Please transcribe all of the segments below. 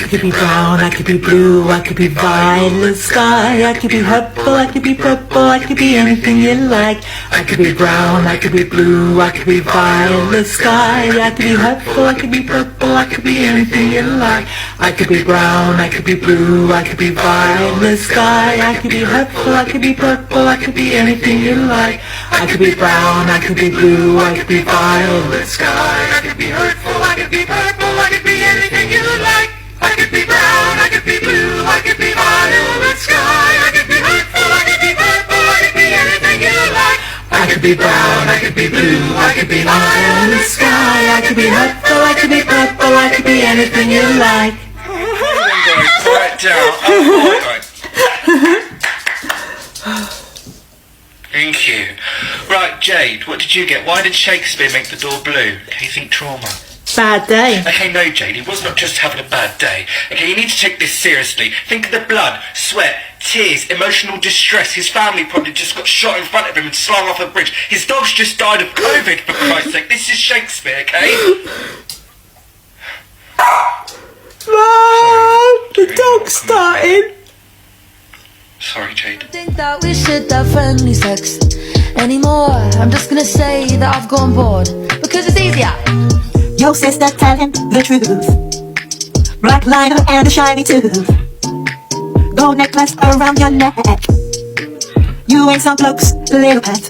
could be brown, I could be blue, I could be violet sky, I could be purple, I could be purple, I could be anything you like. I could be brown, I could be blue, I could be violet sky, I could be purple, I could be purple, I could be anything you like. I could be brown, I could be blue, I could be violet sky, I could be purple, I could be purple, I could be anything you like. I could be brown, I could be blue, I could be violet sky, I could be hurtful, I could be purple, I could be anything you like. I could be brown, I could be blue, I could be violet sky, I could be hurtful, I could be purple, I could be anything you like. I could be brown, I could be blue, I could be violet sky, I could be hurtful, I could be purple, I could be anything you like. Quiet down. Oh my God. Thank you. Right, Jade, what did you get? Why did Shakespeare make the door blue? Do you think trauma? Bad day. Okay, no, Jade, he was not just having a bad day. Okay, you need to take this seriously. Think of the blood, sweat, tears, emotional distress. His family probably just got shot in front of him and slung off a bridge. His dog's just died of COVID, for Christ's sake. This is Shakespeare, okay? The dog's starting. Sorry, Jade. I think that we should have friendly sex anymore. I'm just gonna say that I've gone bored because it's easier. Your sister telling the truth. Black liner and a shiny tooth. Gold necklace around your neck. You ain't some bloke's little pet.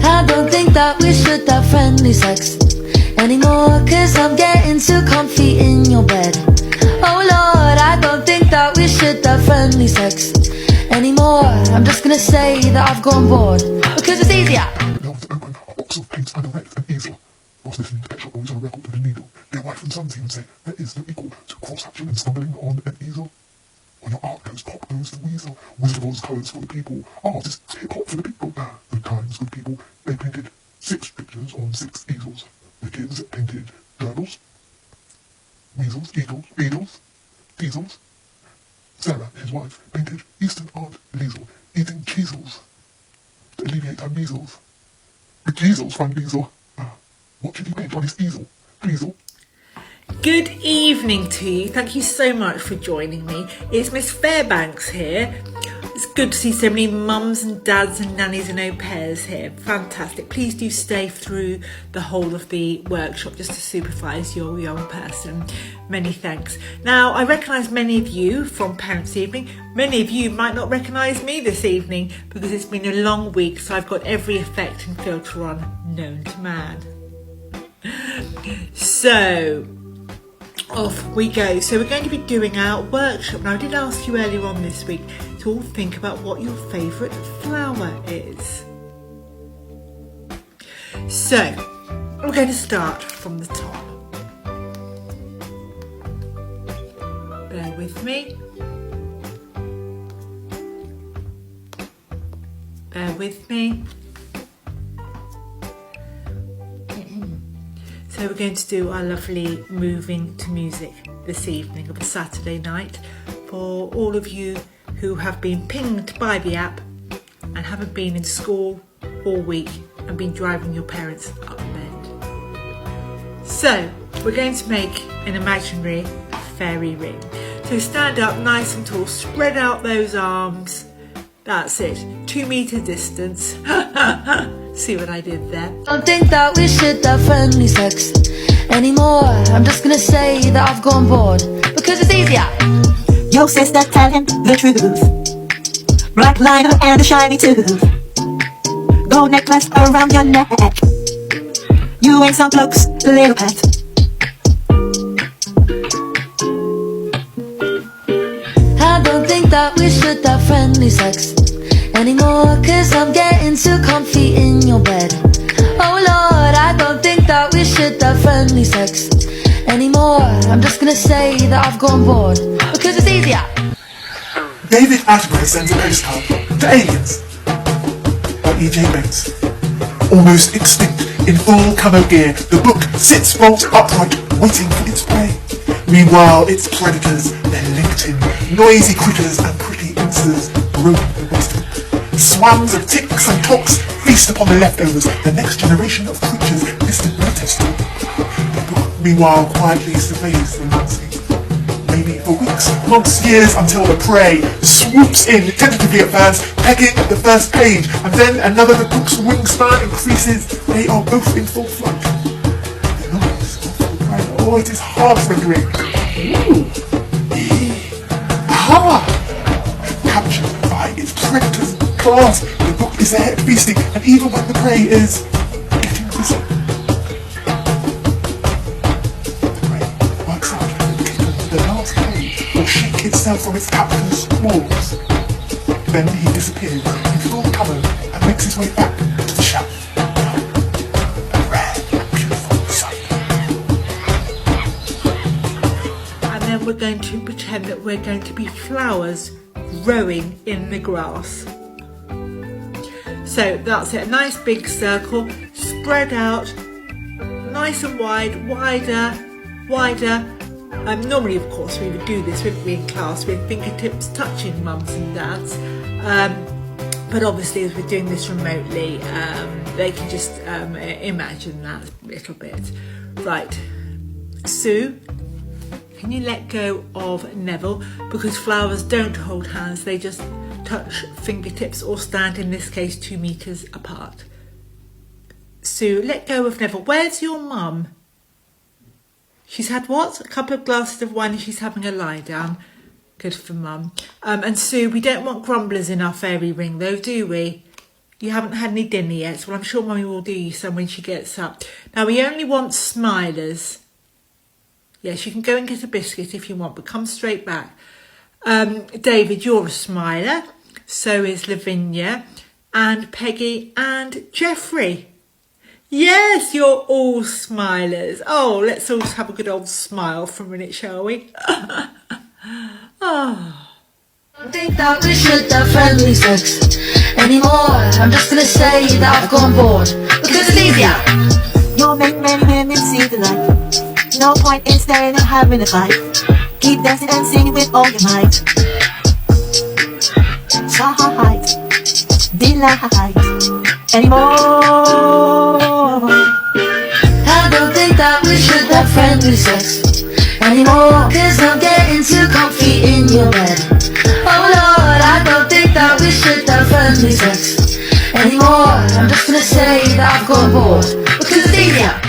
I don't think that we should have friendly sex anymore, cause I'm getting too comfy in your bed. Oh Lord, I don't think that we should have friendly sex anymore. I'm just gonna say that I've gone bored because it's easier. Now with open a box of paints and a red and easel. Whilst listening to Pet Shop Boys on a record with a needle, their wife and sons even say there is no equal to cross-hatching and stumbling on an easel. When your art goes pop goes the weasel. Wizards colours for the people. Artists hip-hop for the people. The Times good people. They painted 6 pictures on 6 easels. The kids painted gerbils, weasels, eagles, beetles, diesels. Sarah, his wife, painted Eastern Aunt Liesel eating cheesels to alleviate her measles. The Jeezels find Liesel. What should he paint on his easel? Liesel. Good evening to you. Thank you so much for joining me. It's Miss Fairbanks here. It's good to see so many mums and dads and nannies and au pairs here. Fantastic. Please do stay through the whole of the workshop just to supervise your young person. Many thanks. Now, I recognise many of you from Parents' Evening. Many of you might not recognise me this evening because it's been a long week, so I've got every effect and filter on known to man. So, off we go. So we're going to be doing our workshop. Now, I did ask you earlier on this week to all think about what your favourite flower is. So, we're going to start from the top. Bear with me. Bear with me. So we're going to do our lovely moving to music this evening of a Saturday night for all of you who have been pinged by the app and haven't been in school all week and been driving your parents up bed. So we're going to make an imaginary fairy ring. So stand up nice and tall, spread out those arms. That's it, 2 metre distance. See what I did there? Don't think that we should have friendly sex anymore. I'm just gonna say that I've gone bored because it's easier. Your sister telling the truth. Black liner and a shiny tooth. Gold necklace around your neck. You ain't some bloke's little pet. I don't think that we should have friendly sex anymore, cause I'm getting too comfy in your bed. Oh Lord, I don't think that we should have friendly sex anymore. I'm just gonna say that I've gone bored because it's easier. David Attenborough sends a postcard to Aliens by E.J. Bates. Almost extinct in full camo gear, the book sits bolt upright, waiting for its prey. Meanwhile, its predators, their LinkedIn, noisy critters and pretty instas roam the wasteland. Swarms of ticks and clocks feast upon the leftovers, the next generation of creatures distantly tested. Meanwhile, quietly surveys the landscape. Maybe for weeks, months, years, until the prey swoops in, tentatively at first, pecking at the first page, and then another the book's wingspan increases. They are both in full flight. The noise of the prey, oh, it is heart-rendering. Ooh. Aha! Captured by its predator's claws, the book is there feasting, and even when the prey is getting busy, the prey works out that the last page will shake itself from its captor's claws. Then he disappears in full colour and makes his way back to the shack. A rare, beautiful sight. And then we're going to pretend that we're going to be flowers growing in the grass. So that's it, a nice big circle, spread out, nice and wide, wider. Normally, of course, we would do this, wouldn't we, in class, with fingertips touching mums and dads. But obviously, as we're doing this remotely, they can just imagine that a little bit. Right, Sue, can you let go of Neville? Because flowers don't hold hands, they just touch fingertips or stand, in this case, 2 meters apart. Sue, let go of Neville. Where's your mum? She's had what? A couple of glasses of wine and she's having a lie down. Good for mum. And Sue, we don't want grumblers in our fairy ring though, do we? You haven't had any dinner yet, well I'm sure mummy will do you some when she gets up. Now we only want smilers. Yes, you can go and get a biscuit if you want, but come straight back. David, you're a smiler. So is Lavinia and Peggy and Jeffrey. Yes, you're all smilers. Oh, let's all have a good old smile for a minute, shall we? Oh. I think that we should have friendly sex anymore. I'm just gonna say that I've gone bored because it's easier. You'll make many women see the light. No point in staring and having a fight. Keep dancing and singing with all your might. Sight, delight anymore. I don't think that we should have friendly sex anymore, cause I'm getting too comfy in your bed. Oh Lord, I don't think that we should have friendly sex anymore. I'm just gonna say that I've gone bored because it's easier.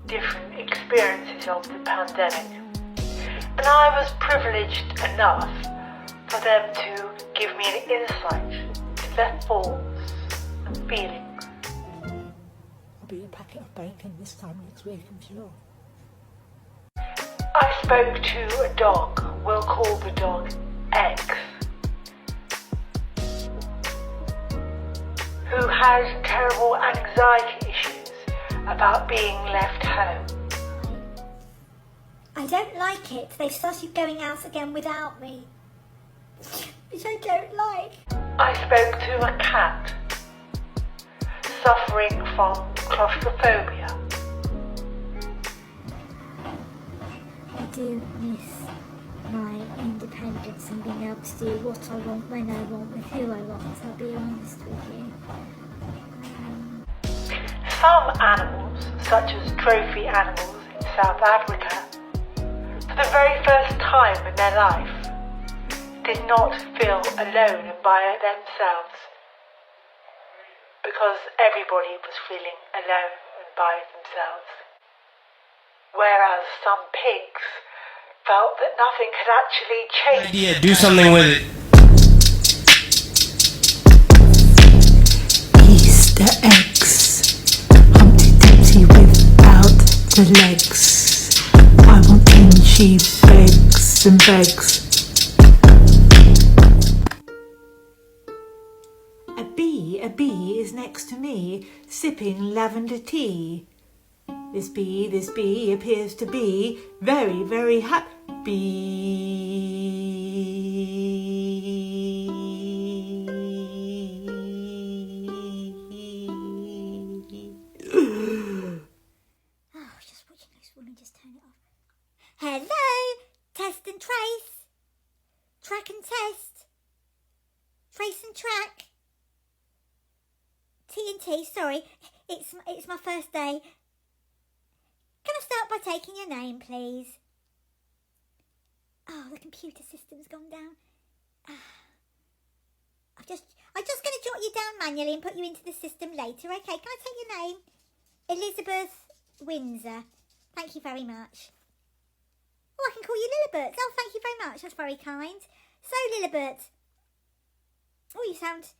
Different experiences of the pandemic, and I was privileged enough for them to give me an insight to their thoughts and feelings. I'll be a packet of bacon this time next week, I'm sure. I spoke to a dog, we'll call the dog X, who has terrible anxiety issues about being left home. I don't like it. They've started going out again without me, which I don't like. I spoke to a cat suffering from claustrophobia. I do miss my independence and being able to do what I want, when I want, with who I want, I'll be honest with you. Some animals, such as trophy animals in South Africa, for the very first time in their life, did not feel alone and by themselves, because everybody was feeling alone and by themselves. Whereas some pigs felt that nothing had actually changed. Yeah, do something with it. East the eggs. Humpty Dumpty without the legs. I want him, she begs and begs. A bee is next to me, sipping lavender tea. This bee appears to be very, very happy. Oh, just watching this woman just turn it off. Hello, test and trace. Track and test. Trace and track. T&T, sorry, it's my first day. Can I start by taking your name, please? Oh, the computer system's gone down. I'm just going to jot you down manually and put you into the system later. Okay, can I take your name? Elizabeth Windsor. Thank you very much. Oh, I can call you Lilibert. Oh, thank you very much. That's very kind. So, Lilibert. Oh, you sound...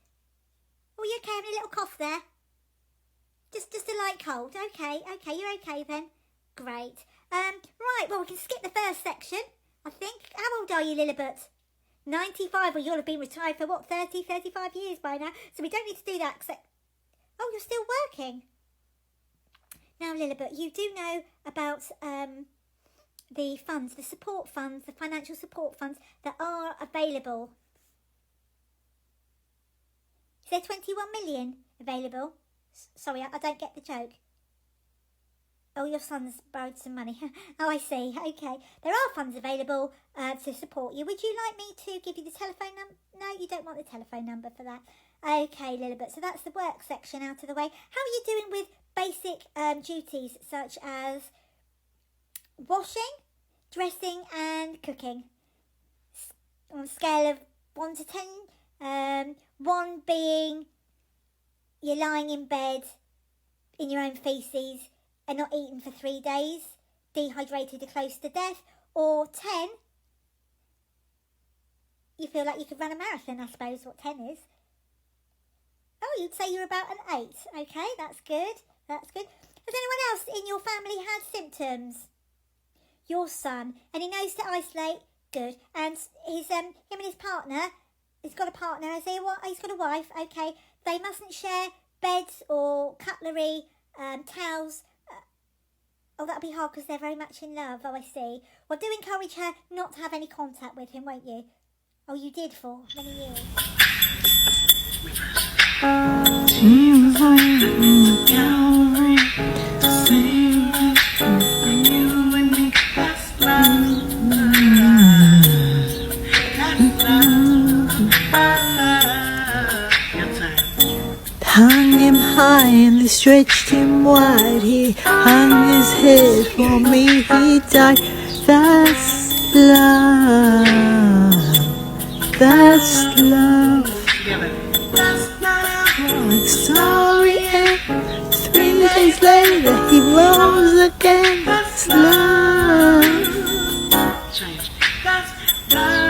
Oh, you okay? Having a little cough there? Just a light cold. Okay, you're okay then. Great. Right, well, we can skip the first section, I think. How old are you, Lilibert? 95, well, you'll have been retired for, 30, 35 years by now, so we don't need to do that, except... Oh, you're still working. Now, Lilibert, you do know about the funds, the support funds, the financial support funds that are available. Is there 21 million available? Sorry, I don't get the joke. Oh, your son's borrowed some money. Oh, I see. Okay. There are funds available to support you. Would you like me to give you the telephone number? No, you don't want the telephone number for that. Okay, Lilibert. So that's the work section out of the way. How are you doing with basic duties such as washing, dressing and cooking? On a scale of 1 to 10, 1 being you're lying in bed in your own faeces and not eaten for 3 days, dehydrated or close to death, or 10, you feel like you could run a marathon, I suppose, what 10 is. Oh, you'd say you're about an 8. Okay, that's good. That's good. Has anyone else in your family had symptoms? Your son, and he knows to isolate. Good. And him and his partner, he's got a partner, has he? What? He's got a wife. Okay. They mustn't share beds or cutlery, towels. Oh, that'll be hard because they're very much in love. Oh, I see. Well, do encourage her not to have any contact with him, won't you? Oh, you did for many years. Hung him high and they stretched him wide. He hung his head for me, he died. That's love. That's love. Sorry, and 3 days later he rose again. That's love. That's love.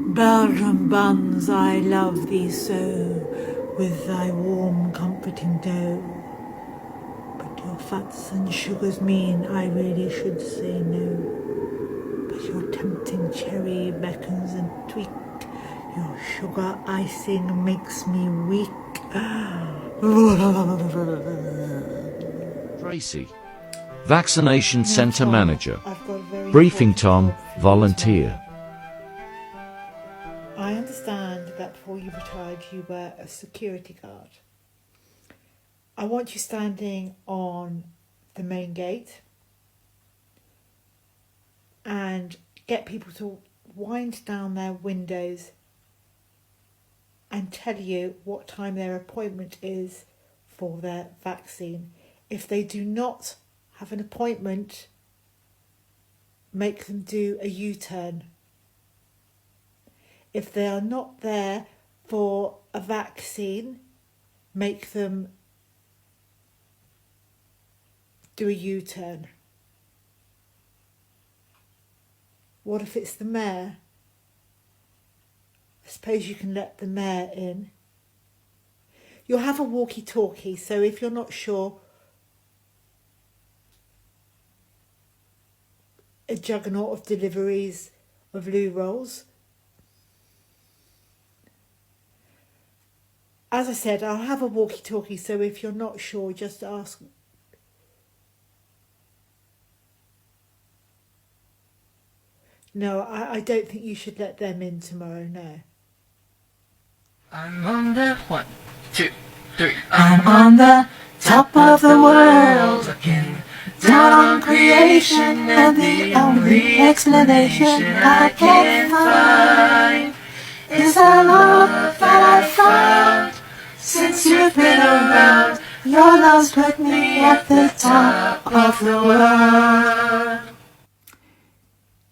Belgian buns, I love thee so, with thy warm comforting dough. But your fats and sugars mean I really should say no. But your tempting cherry beckons and tweak, your sugar icing makes me weak. Tracy, Vaccination Centre Manager. Briefing Tom, volunteer. I understand that before you retired you were a security guard. I want you standing on the main gate and get people to wind down their windows and tell you what time their appointment is for their vaccine. If they do not have an appointment, make them do a U-turn. If they are not there for a vaccine make them do a U-turn? What if it's the mayor? I suppose you can let the mayor in. You'll have a walkie-talkie, so if you're not sure, a juggernaut of deliveries of loo rolls. As I said, I'll have a walkie-talkie, so if you're not sure, just ask. No, I don't think you should let them in tomorrow, no. I'm on the 1, 2, 3. I'm on the top of the world, looking down on creation, and the only explanation I can find is the love that I found since you've been around. Your love's put me at the top of the world.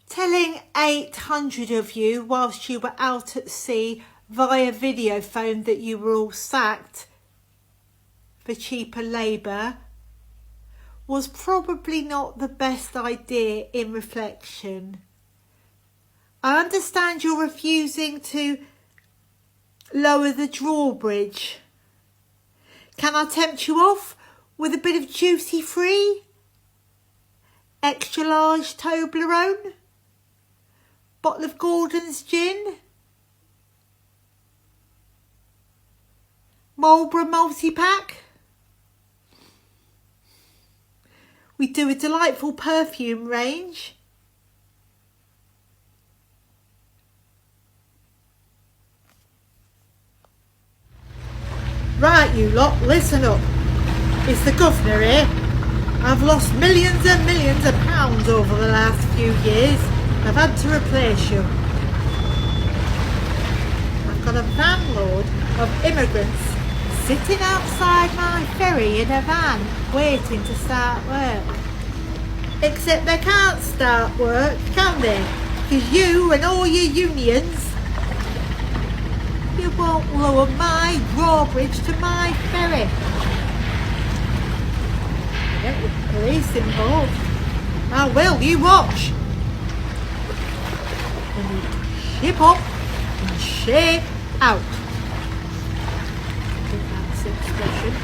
Telling 800 of you whilst you were out at sea via video phone that you were all sacked for cheaper labour was probably not the best idea in reflection. I understand you're refusing to lower the drawbridge. Can I tempt you off with a bit of juicy free? Extra large Toblerone? Bottle of Gordon's gin? Marlborough multi-pack? We do a delightful perfume range. Right, you lot, listen up. It's the governor here. I've lost millions and millions of pounds over the last few years. I've had to replace you. I've got a vanload of immigrants sitting outside my ferry in a van waiting to start work. Except they can't start work, can they? Because you and all your unions, you won't lower my drawbridge to my ferry. Get the police involved. I will, you watch. We need to ship up and shape out. I think that's the expression.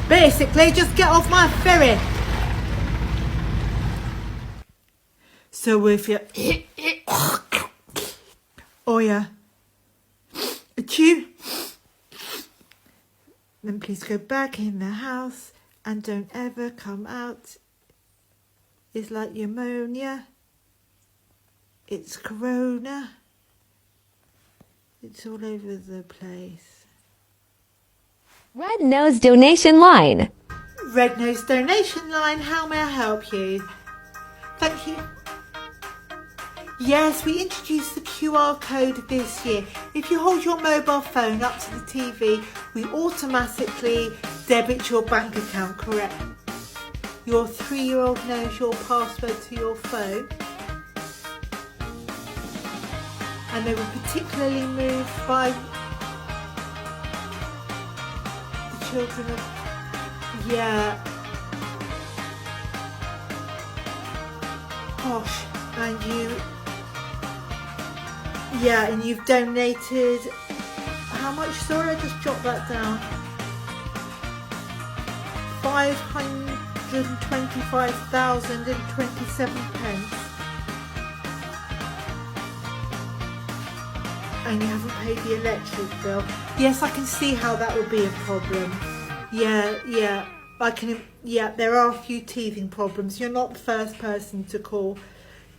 Basically, just get off my ferry. So if you... oh yeah. Achoo. Then please go back in the house and don't ever come out. It's like pneumonia. It's corona. It's all over the place. Red Nose Donation Line. Red Nose Donation Line, how may I help you? Thank you. Yes, we introduced the QR code this year. If you hold your mobile phone up to the TV, we automatically debit your bank account, correct? Your 3-year-old knows your password to your phone. And they were particularly moved by the children of... yeah. Gosh, and you... yeah, and you've donated... how much? Sorry, I just jot that down. 525,027 pence. And you haven't paid the electric bill. Yes, I can see how that would be a problem. Yeah, I can. Yeah, there are a few teething problems. You're not the first person to call.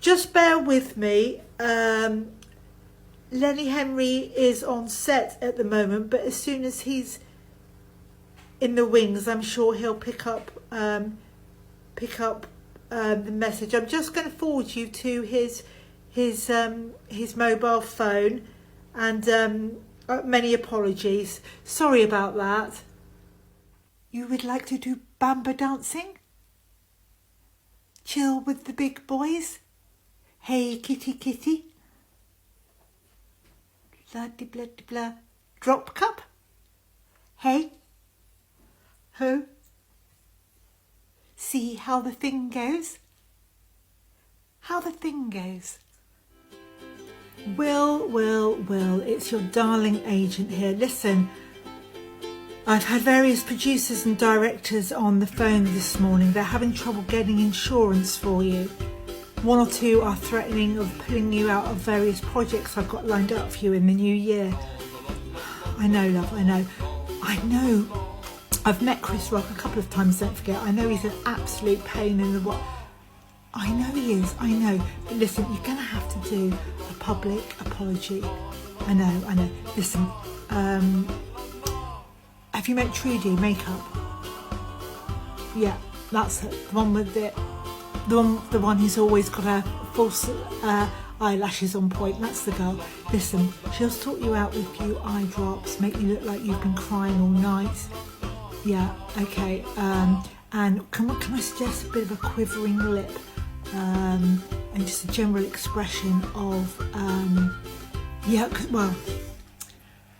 Just bear with me. Lenny Henry is on set at the moment, but as soon as he's in the wings, I'm sure he'll pick up the message. I'm just going to forward you to his mobile phone. And many apologies. Sorry about that. You would like to do bamba dancing? Chill with the big boys? Hey, kitty, kitty. Blah, de blah, de blah. Drop cup? Hey? Who? See how the thing goes? How the thing goes? Will, it's your darling agent here. Listen, I've had various producers and directors on the phone this morning. They're having trouble getting insurance for you. One or two are threatening of pulling you out of various projects I've got lined up for you in the new year. I know, love, I know. I've met Chris Rock a couple of times, don't forget. I know he's an absolute pain in the what. I know he is, I know. But listen, you're going to have to do a public apology. I know. Listen, have you met Trudy Makeup? Yeah, that's it. The one with the one who's always got her false eyelashes on point. That's the girl. Listen, she'll sort you out with a few eye drops, make you look like you've been crying all night. Yeah, okay. And can I suggest a bit of a quivering lip, and just a general expression of well,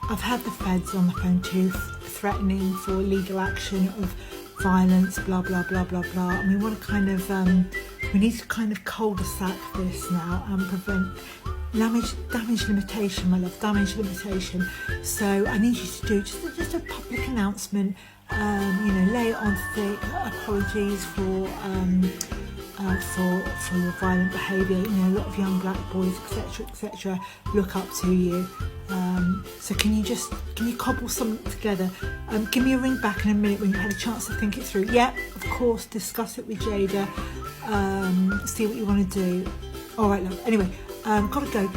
I've had the feds on the phone too, threatening for legal action of violence, blah blah blah blah blah, and we want to kind of we need to kind of cul-de-sac this now and prevent damage limitation, my love, damage limitation. So I need you to do just a public announcement, lay it on thick, apologies for your violent behaviour. A lot of young black boys, etc, look up to you. So can you cobble something together? Give me a ring back in a minute when you've had a chance to think it through. Yeah, of course, discuss it with Jada, see what you want to do. Alright, love, anyway, gotta go.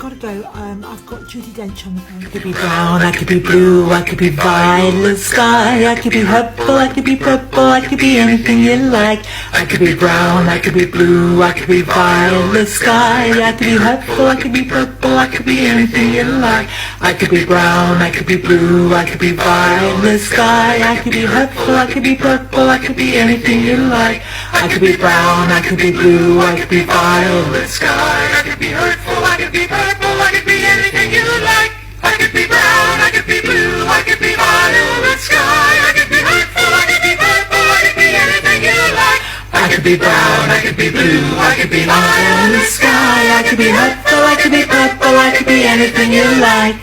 I've got Judy Dench on the phone. I could be brown, I could be blue, I could be violet sky, I could be purple, I could be purple, I could be anything you like. I could be brown, I could be blue, I could be violet sky, I could be purple, I could be purple, I could be anything you like. I could be brown, I could be blue, I could be violet sky, I could be purple, I could be purple, I could be anything you like. I could be brown, I could be blue, I could be violet sky, I could be hurtful, I could be purple, I could be anything you like. I could be brown, I could be blue, I could be violet sky, I could be hurtful, I could be purple, I could be anything you like. I could be brown, I could be blue, I could be violet sky, I could be hurtful, I could be purple, I could be anything you like.